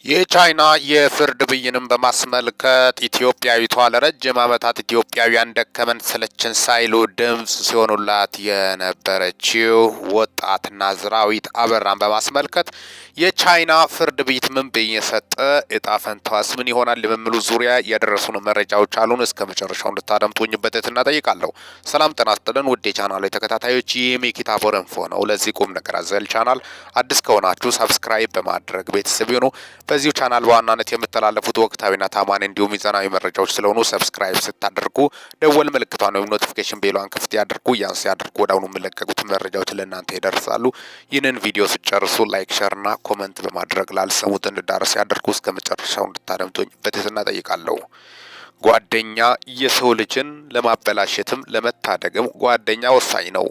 የቻይና የፍርድ ብይንን በማስመልከት ኢትዮጵያዊቷ ለረጅም ዓመታት ኢትዮጵያውያን ደከመን ሰለቸን ሳይሉ ድምጽ ሲሆኑላት የነበረችው ወጣት ናዝራዊት አበራን በማስመልከት የቻይና ፍርድ ቤት ምን ብይን ሰጠ? እጣ ፈንታዋስ ምን ይሆናል? በሚሉ ዙሪያ ያደረሱን መረጃዎች አሉን። እስከ መጨረሻው እንድታደምጡኝ በትህትና እጠይቃለሁ። ሰላም ጤና ይስጥልን ውድ የቻናሉ ተከታታዮች፣ ይህ ሚኪታ ቦረንፎ ነው። ለዚህ ቁም ነገር አዘል ቻናል አዲስ ከሆናችሁ ሰብስክራይብ በማድረግ ቤተሰብ ይሁኑ። በዚሁ ቻናል በዋናነት የምተላለፉት ወቅታዊና ታማኝ እንዲሁም ሚዛናዊ መረጃዎች ስለሆኑ ሰብስክራይብ ስታደርጉ ደወል ምልክቷን ወይም ኖቲፊኬሽን ቤሏን ክፍት ያድርጉ። ያን ሲያደርጉ ወዲያውኑ የሚለቀቁት መረጃዎች ለእናንተ ይደርሳሉ። ይህንን ቪዲዮ ሲጨርሱ ላይክ፣ ሼርና ኮመንት በማድረግ ላልሰሙት እንድዳረስ ያደርጉ። እስከ መጨረሻው እንድታደምጡኝ በትህትና እጠይቃለሁ። ጓደኛ የሰው ልጅን ለማበላሸትም ለመታደግም ጓደኛ ወሳኝ ነው።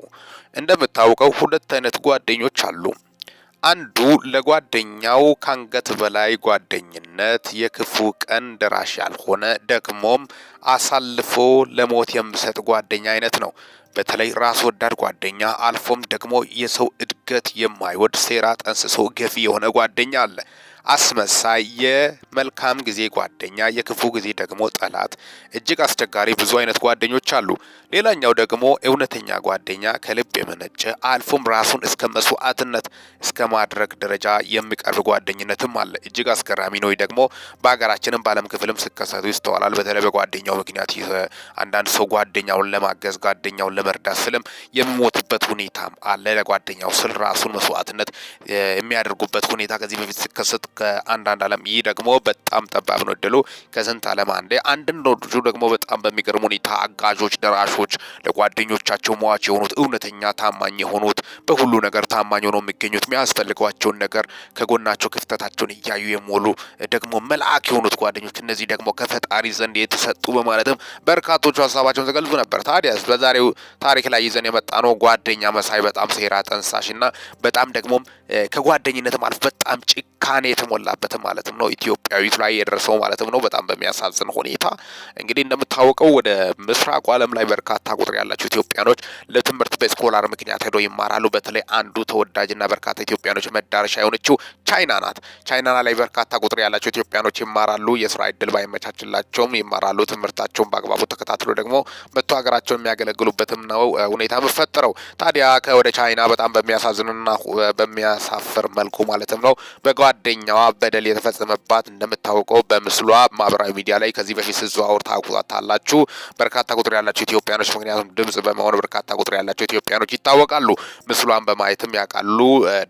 እንደምታውቀው ሁለት አይነት ጓደኞች አሉ። አንዱ ለጓደኛው ካንገት በላይ ጓደኝነት፣ የክፉ ቀን ደራሽ ያልሆነ ደግሞም አሳልፎ ለሞት የሚሰጥ ጓደኛ አይነት ነው። በተለይ ራስ ወዳድ ጓደኛ፣ አልፎም ደግሞ የሰው እድገት የማይወድ ሴራ ጠንስሶ ገፊ የሆነ ጓደኛ አለ። አስመሳይ የመልካም ጊዜ ጓደኛ፣ የክፉ ጊዜ ደግሞ ጠላት። እጅግ አስቸጋሪ ብዙ አይነት ጓደኞች አሉ። ሌላኛው ደግሞ እውነተኛ ጓደኛ፣ ከልብ የመነጨ አልፎም ራሱን እስከ መስዋዕትነት እስከ ማድረግ ደረጃ የሚቀርብ ጓደኝነትም አለ። እጅግ አስገራሚ ነው። ደግሞ በሀገራችንም በዓለም ክፍልም ሲከሰቱ ይስተዋላል። በተለይ በጓደኛው ምክንያት አንዳንድ ሰው ጓደኛውን ለማገዝ ጓደኛውን ለመርዳት ስልም የሚሞትበት ሁኔታም አለ። ለጓደኛው ስል ራሱን መስዋዕትነት የሚያደርጉበት ሁኔታ ከዚህ በፊት ሲከሰት ከአንዳንድ ዓለም ይህ ደግሞ በጣም ጠባብ ነው እድሉ። ከስንት ዓለም አንዴ አንዳንዶቹ ደግሞ በጣም በሚገርም ሁኔታ አጋዦች፣ ደራሾች፣ ለጓደኞቻቸው ሟች የሆኑት እውነተኛ ታማኝ የሆኑት በሁሉ ነገር ታማኝ ሆነው የሚገኙት የሚያስፈልጓቸውን ነገር ከጎናቸው ክፍተታቸውን እያዩ የሞሉ ደግሞ መልአክ የሆኑት ጓደኞች፣ እነዚህ ደግሞ ከፈጣሪ ዘንድ የተሰጡ በማለትም በርካቶቹ ሀሳባቸውን ተገልጹ ነበር። ታዲያስ በዛሬው ታሪክ ላይ ይዘን የመጣ ነው ጓደኛ መሳይ በጣም ሴራ ጠንሳሽና በጣም ደግሞም ከጓደኝነትም አልፎ በጣም ጭካኔ የተሞላበትም ማለትም ነው ኢትዮጵያዊት ላይ የደረሰው ማለትም ነው። በጣም በሚያሳዝን ሁኔታ እንግዲህ እንደምታወቀው ወደ ምስራቁ ዓለም ላይ በርካታ ቁጥር ያላቸው ኢትዮጵያኖች ለትምህርት በስኮላር ምክንያት ሄደው ይማራሉ። በተለይ አንዱ ተወዳጅና በርካታ ኢትዮጵያኖች መዳረሻ የሆነችው ቻይና ናት። ቻይና ላይ በርካታ ቁጥር ያላቸው ኢትዮጵያኖች ይማራሉ። የስራ እድል ባይመቻችላቸውም ይማራሉ። ትምህርታቸውን በአግባቡ ተከታትሎ ደግሞ መጥቶ ሀገራቸውን የሚያገለግሉበትም ነው ሁኔታ መፈጠረው። ታዲያ ከወደ ቻይና በጣም በሚያሳዝንና በሚያሳፍር መልኩ ማለትም ነው በጓደኛዋ በደል የተፈጸመባት እንደምታወቀው በምስሏ ማህበራዊ ሚዲያ ላይ ከዚህ በፊት ሲዘዋወር ታውቁታላችሁ። በርካታ ቁጥር ያላቸው ኢትዮጵያኖች ምክንያቱም ድምጽ በመሆን በርካታ ቁጥር ያላቸው ኢትዮጵያኖች ይታወቃሉ። ምስሏን በማየትም ያውቃሉ።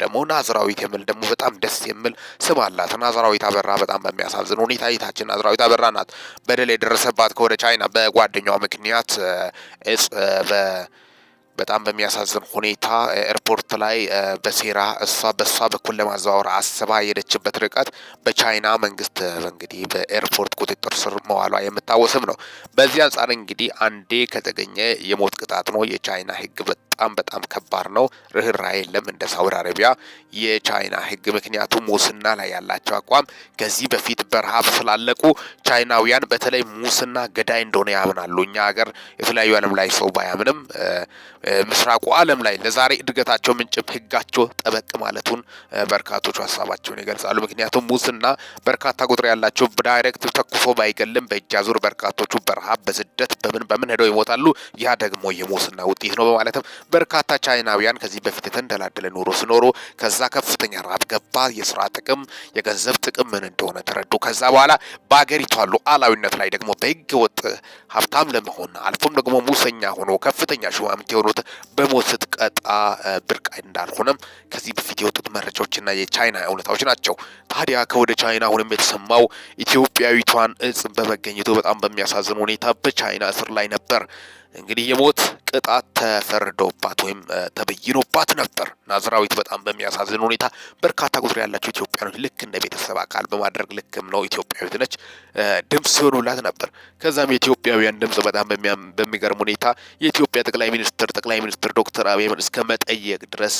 ደግሞ ናዝራዊት የሚል ደግሞ በጣም ደስ የሚል ስም አላት። ናዝራዊት አበራ በጣም በሚያሳዝን ሁኔታ ይታችን ናዝራዊት አበራ ናት በደል የደረሰባት ከወደ ቻይና በጓደኛዋ ምክንያት በጣም በሚያሳዝን ሁኔታ ኤርፖርት ላይ በሴራ በሷ በኩል ለማዘዋወር አስባ የሄደችበት ርቀት በቻይና መንግስት እንግዲህ በኤርፖርት ቁጥጥር ስር መዋሏ የምታወስም ነው። በዚህ አንጻር እንግዲህ አንዴ ከተገኘ የሞት ቅጣት ነው። የቻይና ሕግ በጣም ከባድ ነው። ርህራሄ የለም እንደ ሳውዲ አረቢያ የቻይና ሕግ። ምክንያቱም ሙስና ላይ ያላቸው አቋም ከዚህ በፊት በረሃብ ስላለቁ ቻይናውያን በተለይ ሙስና ገዳይ እንደሆነ ያምናሉ። እኛ ሀገር የተለያዩ ዓለም ላይ ሰው ባያምንም ምስራቁ ዓለም ላይ ለዛሬ እድገታቸው ምንጭም ሕጋቸው ጠበቅ ማለቱን በርካቶቹ ሀሳባቸውን ይገልጻሉ። ምክንያቱም ሙስና በርካታ ቁጥር ያላቸው ዳይሬክት ተኩሶ ባይገልም በእጅ አዙር በርካቶቹ በረሃብ በስደት በምን ሄደው ይሞታሉ። ያ ደግሞ የሙስና ውጤት ነው በማለትም በርካታ ቻይናውያን ከዚህ በፊት የተንደላደለ ኑሮ ሲኖሩ ከዛ ከፍተኛ ራብ ገባ። የስራ ጥቅም የገንዘብ ጥቅም ምን እንደሆነ ተረዱ። ከዛ በኋላ በአገሪቷ ሉዓላዊነት ላይ ደግሞ በህገ ወጥ ሀብታም ለመሆን አልፎም ደግሞ ሙሰኛ ሆኖ ከፍተኛ ሹማምንት የሆኑት በሞት ስትቀጣ ብርቅ እንዳልሆነም ከዚህ በፊት የወጡት መረጃዎችና የቻይና እውነታዎች ናቸው። ታዲያ ከወደ ቻይና አሁንም የተሰማው ኢትዮጵያዊቷን እጽ በመገኘቱ በጣም በሚያሳዝን ሁኔታ በቻይና እስር ላይ ነበር። እንግዲህ የሞት ቅጣት ተፈርዶባት ወይም ተበይኖባት ነበር። ናዝራዊት በጣም በሚያሳዝን ሁኔታ በርካታ ቁጥር ያላቸው ኢትዮጵያኖች ልክ እንደ ቤተሰብ አካል በማድረግ ልክም ነው ኢትዮጵያዊት ነች ድምጽ ሲሆኑላት ነበር። ከዛም የኢትዮጵያውያን ድምጽ በጣም በሚገርም ሁኔታ የኢትዮጵያ ጠቅላይ ሚኒስትር ዶክተር አብይ እስከ መጠየቅ ድረስ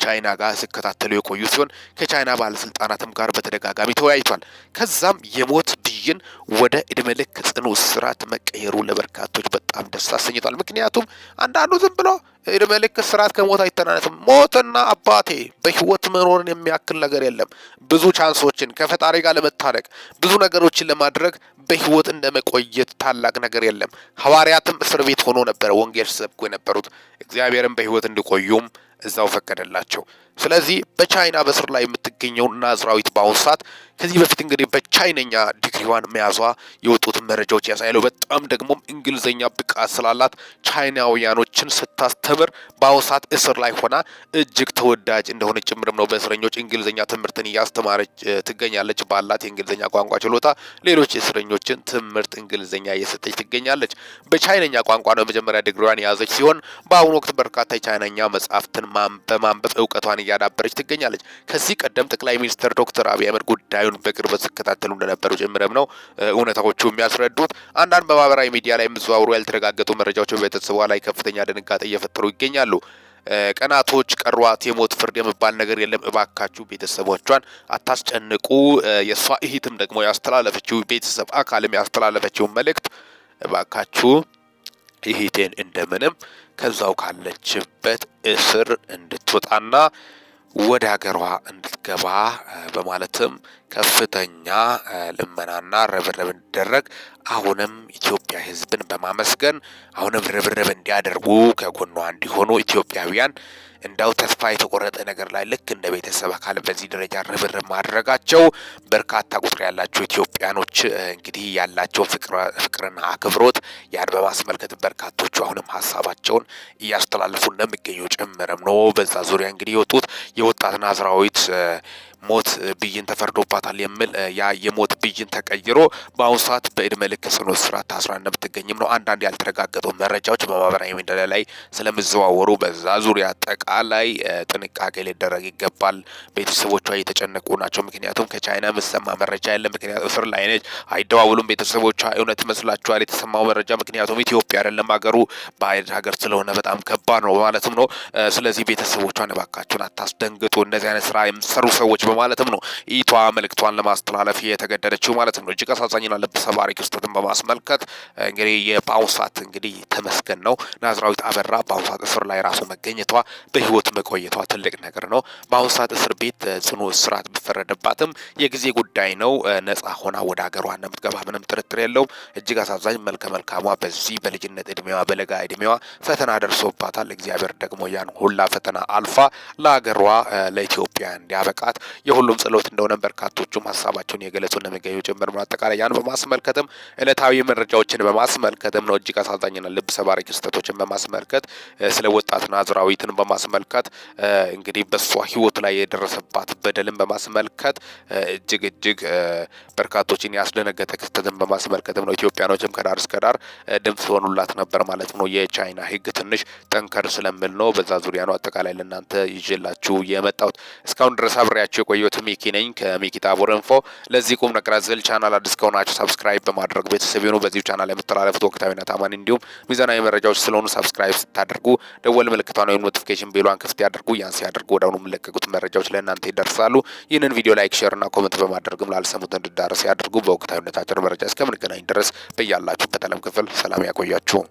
ቻይና ጋር ሲከታተሉ የቆዩ ሲሆን ከቻይና ባለስልጣናትም ጋር በተደጋጋሚ ተወያይቷል። ከዛም የሞት ብይን ወደ ዕድሜ ልክ ጽኑ እስራት መቀየሩ ለበርካቶች በጣም ደስ አሰኝቷል። ምክንያቱም አንዳንዱ ዝም ብሎ ዕድሜ ልክ እስራት ከሞት አይተናነስም። ሞትና አባቴ በህይወት መኖርን የሚያክል ነገር የለም። ብዙ ቻንሶችን ከፈጣሪ ጋር ለመታረቅ ብዙ ነገሮችን ለማድረግ በህይወት እንደመቆየት ታላቅ ነገር የለም። ሐዋርያትም እስር ቤት ሆኖ ነበረ ወንጌል ሲሰብኩ የነበሩት። እግዚአብሔርም በህይወት እንዲቆዩም እዛው ፈቀደላቸው። ስለዚህ በቻይና በስር ላይ የምትገኘው ናዝራዊት በአሁኑ ሰዓት ከዚህ በፊት እንግዲህ በቻይነኛ ዲግሪዋን መያዟ የወጡትን መረጃዎች ያሳያሉ። በጣም ደግሞ እንግሊዝኛ ብቃት ስላላት ቻይናውያኖችን ስታስተምር በአሁኑ ሰዓት እስር ላይ ሆና እጅግ ተወዳጅ እንደሆነ ጭምርም ነው። በእስረኞች እንግሊዝኛ ትምህርትን እያስተማረች ትገኛለች። ባላት የእንግሊዝኛ ቋንቋ ችሎታ ሌሎች እስረኞችን ትምህርት እንግሊዝኛ እየሰጠች ትገኛለች። በቻይነኛ ቋንቋ ነው የመጀመሪያ ዲግሪዋን የያዘች ሲሆን በአሁኑ ወቅት በርካታ የቻይነኛ መጽሐፍትን በማንበብ እውቀቷን እያዳበረች ትገኛለች። ከዚህ ቀደም ጠቅላይ ሚኒስትር ዶክተር አብይ አህመድ ጉዳዩን በቅርበት ሲከታተሉ እንደነበሩ ጭምርም ነው እውነታዎቹ የሚያስረዱት። አንዳንድ በማህበራዊ ሚዲያ ላይ የሚዘዋወሩ ያልተረጋገጡ መረጃዎች በቤተሰቧ ላይ ከፍተኛ ድንጋጤ እየፈጠሩ ይገኛሉ። ቀናቶች ቀሯት፣ የሞት ፍርድ የሚባል ነገር የለም፣ እባካችሁ ቤተሰቦቿን አታስጨንቁ። የሷ እህትም ደግሞ ያስተላለፈችው ቤተሰብ አካልም ያስተላለፈችው መልእክት እባካችሁ እህቴን እንደምንም ከዛው ካለችበት እስር እንድትወጣና ወደ ሀገሯ እንድትገባ በማለትም ከፍተኛ ልመናና ርብርብ እንዲደረግ አሁንም ኢትዮጵያ ሕዝብን በማመስገን አሁንም ርብርብ እንዲያደርጉ ከጎኗ እንዲሆኑ ኢትዮጵያውያን እንዳው ተስፋ የተቆረጠ ነገር ላይ ልክ እንደ ቤተሰብ አካል በዚህ ደረጃ ርብርብ ማድረጋቸው በርካታ ቁጥር ያላቸው ኢትዮጵያኖች እንግዲህ ያላቸው ፍቅርና አክብሮት ያን በማስመልከት በርካቶቹ አሁንም ሀሳባቸውን እያስተላለፉ እንደሚገኙ ጭምርም ነው። በዛ ዙሪያ እንግዲህ የወጡት የወጣት ናዝራዊት ሞት ብይን ተፈርዶባታል የሚል ያ የሞት ብይን ተቀይሮ በአሁኑ ሰዓት በዕድሜ ልክ ጽኑ እስራት ታስራ እንደምትገኝም ነው አንዳንድ ያልተረጋገጡ መረጃዎች በማህበራዊ ሚዲያ ላይ ስለሚዘዋወሩ በዛ ዙሪያ አጠቃላይ ጥንቃቄ ሊደረግ ይገባል። ቤተሰቦቿ እየተጨነቁ ናቸው። ምክንያቱም ከቻይና የምሰማ መረጃ የለም። ምክንያቱም እስር ላይ ነች፣ አይደዋውሉም ቤተሰቦቿ። እውነት መስላችኋል የተሰማው መረጃ? ምክንያቱም ኢትዮጵያ አይደለም ሀገሩ ባዕድ ሀገር ስለሆነ በጣም ከባድ ነው ማለትም ነው። ስለዚህ ቤተሰቦቿን እባካችሁን አታስደንግጡ፣ እንደዚህ አይነት ስራ የሚሰሩ ሰዎች በማለትም ነው ኢቷ መልእክቷን ለማስተላለፍ የተገደደችው ማለትም ነው። እጅግ አሳዛኝና ልብ ሰባሪ ክስተትን በማስመልከት እንግዲህ በአሁኑ ሰዓት እንግዲህ ተመስገን ነው ናዝራዊት አበራ በአሁኑ ሰዓት እስር ላይ ራሱ መገኘቷ በህይወት መቆየቷ ትልቅ ነገር ነው። በአሁኑ ሰዓት እስር ቤት ጽኑ እስራት ቢፈረድባትም የጊዜ ጉዳይ ነው። ነጻ ሆና ወደ ሀገሯ እንደምትገባ ምንም ጥርጥር የለውም። እጅግ አሳዛኝ መልከ መልካሟ በዚህ በልጅነት እድሜዋ በለጋ እድሜዋ ፈተና ደርሶባታል። እግዚአብሔር ደግሞ ያን ሁላ ፈተና አልፋ ለሀገሯ ለኢትዮጵያ እንዲያበቃት የሁሉም ጸሎት እንደሆነ በርካቶቹም ሀሳባቸውን የገለጹ እንደሚገኙ ጭምር ነው። አጠቃላይ ያን በማስመልከትም ዕለታዊ መረጃዎችን በማስመልከትም ነው እጅግ አሳዛኝና ልብ ሰባሪ ክስተቶችን በማስመልከት ስለ ወጣት ናዝራዊትን በማስመልከት እንግዲህ በሷ ህይወት ላይ የደረሰባት በደልን በማስመልከት እጅግ በርካቶችን ያስደነገጠ ክስተትን በማስመልከትም ነው ኢትዮጵያኖችም ከዳር እስከ ዳር ድምጽ ሆኑላት ነበር ማለት ነው። የቻይና ህግ ትንሽ ጠንከር ስለሚል ነው። በዛ ዙሪያ ነው አጠቃላይ ለእናንተ ይዤላችሁ የመጣሁት። እስካሁን ድረስ አብሬያችሁ የቆየሁት ሚኪ ነኝ ከሚኪ ታቦር ኢንፎ። ለዚህ ቁም ነገር አዘል ቻናል አዲስ ከሆናችሁ ሰብስክራይብ በማድረግ ቤተሰብ ይሁኑ። በዚህ ቻናል የምትተላለፉት ወቅታዊና ታማኝ እንዲሁም ሚዛናዊ መረጃዎች ስለሆኑ ሰብስክራይብ ስታደርጉ ደወል ምልክቷን ወይም ኖቲፊኬሽን ቤሏን ክፍት ያድርጉ። ያን ሲያደርጉ ወዲያውኑ የሚለቀቁት መረጃዎች ለእናንተ ይደርሳሉ። ይህንን ቪዲዮ ላይክ፣ ሼር እና ኮሜንት በማድረግም ላልሰሙት እንዲዳረስ ያድርጉ። በወቅታዊነት አጭር መረጃ እስከምንገናኝ ድረስ በያላችሁበት ዓለም ክፍል ሰላም ያቆያችሁ።